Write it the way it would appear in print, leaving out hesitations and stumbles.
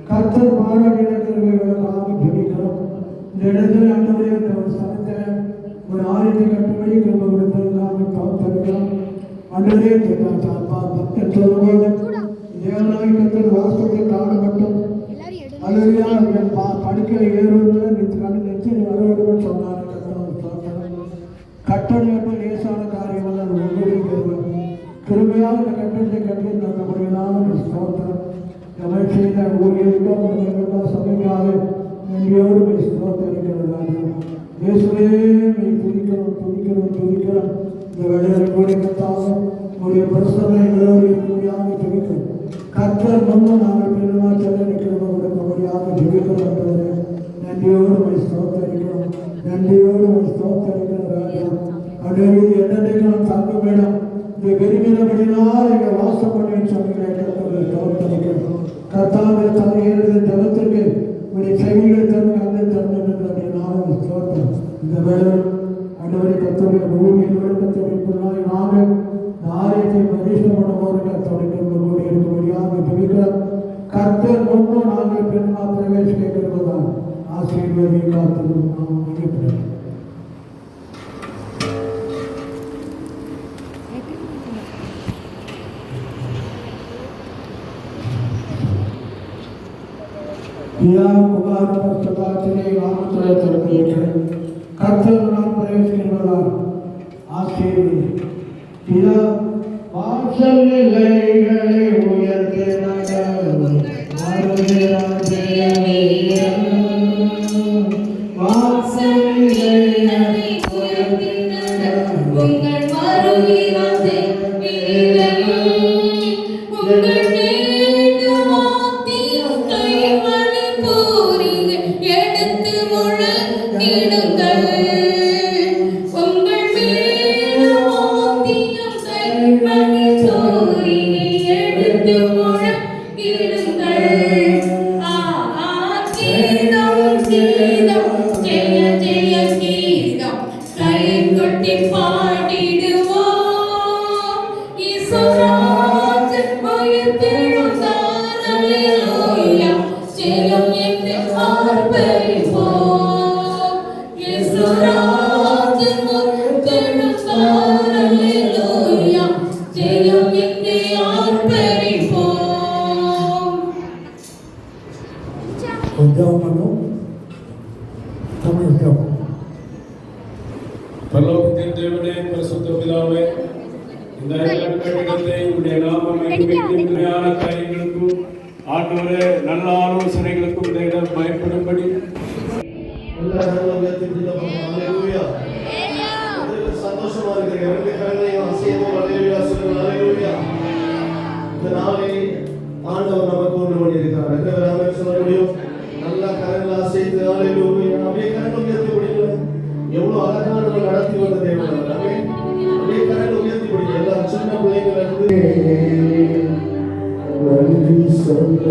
கர்த்தர் பாராட்டினதாக ஜெபிக்கிறோம். இந்த இடத்துல ஆண்டவரே சமயத்தில் ஒரு ஆலயத்தை கட்டும்படி கிருபை கொடுத்ததற்காக தோத்தரிக்கிறோம். ஆண்டவரே பக்தர் சொல்லும்போது தேவனாய் கர்த்தர் வாசத்தை காணப்பட்டும் அல்லையா படுக்கை ஏறுவது நெச்சரி வரவேண்டும் சொன்னார். கட்டணம் லேசான காரியம் அல்ல, அது உங்களுடைய கிருபையாக இந்த கட்டணத்தை கட்டி நம்முடைய ஸ்தோத்திரம் செய்த ஊழியர்களுக்கும் சபைக்காக நன்றியோடு ஸ்தோத்தரிக்கிறதாக இயேசுவே துதிக்கிறோம் துதிக்கிறோம் துதிக்கிறோம். இந்த வேளையில் கூட கத்தாலும் உங்களுடைய பிரசனைகளோடு கூடியாக துதிக்கிறோம். கர்த்தர் முன்னும் நாங்கள் பெருமா செல்ல நிற்கிறோம் முடியாக ஜெபிக்கிறோம். நன்றியோடு ஸ்தோத்தரிக்கிறோம் நன்றியோடு ஸ்தோத்தரிக்கிறதாக அப்படியே என்னென்னைக்கு தங்க வேணும் இந்த வெறுமினபடினால் இங்கே வாசம் பண்ணி சொல்லிக்கிறேன். கர்த்தாவை தலையிடுகிற ஜபத்திற்கு உடைய செவிகளை தந்து கண்ணை திறந்து அப்படின்னாலும் ஸ்தோத்திரம். இந்த வேலை அன்றுவரை கத்தோடைய பூமியோடு கத்தோடைய நாங்கள் ஆலயத்தை பரிசீலனை பண்ணும்போது கத்தோடைய உங்களுடைய இருக்கும்படியாக ஜெபிக்கிறோம். கர்த்தர் முன்பு நாங்கள் பெருமா பிரவேசிக்க இருக்கிறதால் ஆசீர்வதியை காத்து நாம் நினைக்கிறோம். पिता कुमार पश्चाताचने रामचंद्र चरपीठ कर्तव्य नाम प्रवेश करवाला आशीर्वाद पिता वात्सल्य लयगले उयर्ते नगर मारुते राजे वीर वात्सल्य लयगले उयर्ते नगर उंगल मारुते राजे वीर उंगल பரலோகத்தின் தேவனே பரிசுத்த பிதாவே இந்த கட்டிடத்தை உடைய நாம மகிமையான காரியங்களுக்கும் ஆண்டவரே நல்ல ஆலோசனைகளுக்கும் இந்த இடம் பயப்படும்படி சந்தோஷமா ஆண்டவர் நமக்கு ஒன்று பண்ணியிருக்கிறார். சொல்ல முடியும் நல்ல கரங்கள் ஆசைத்து அப்படியே கரங்கள் உயர்த்தி முடியல. எவ்வளவு அழகான நடத்தி வந்த தேவன் அப்படியே கரங்கள் உயர்த்தி முடியும். எல்லா சின்ன பிள்ளைகள் நன்றி சொல்ல